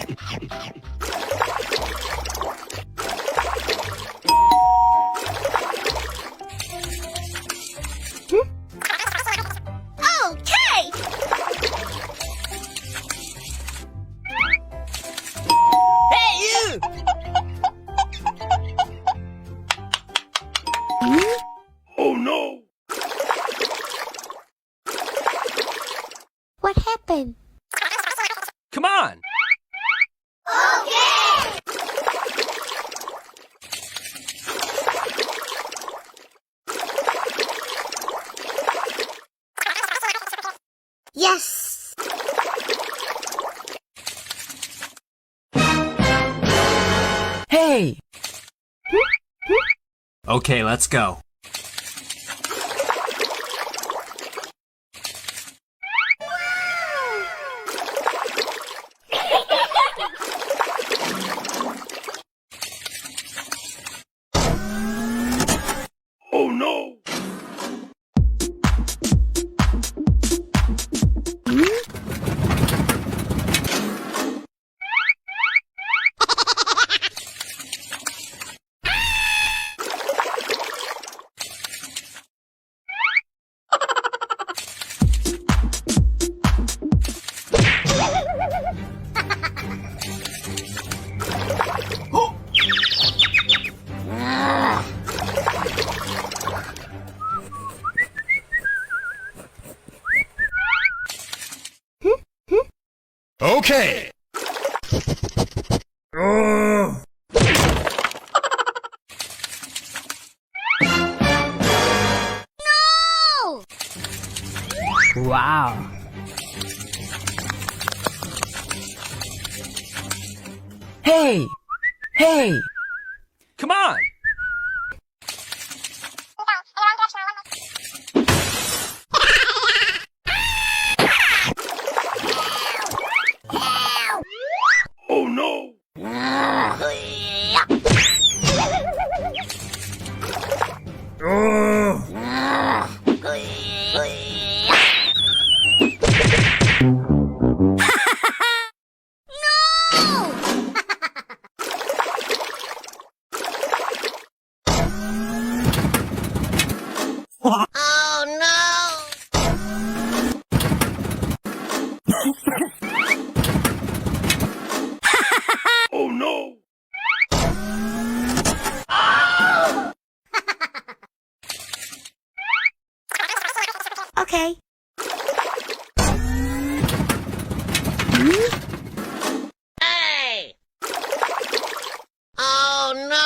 Okay! Hey, you! Oh no! What happened? Come on! Okay! Yes! Hey! Okay, let's go. Oh no! Okay! No! Wow. Hey! Hey! Come on! Oh no! Oh no! Oh no! Okay. Hey! Oh no!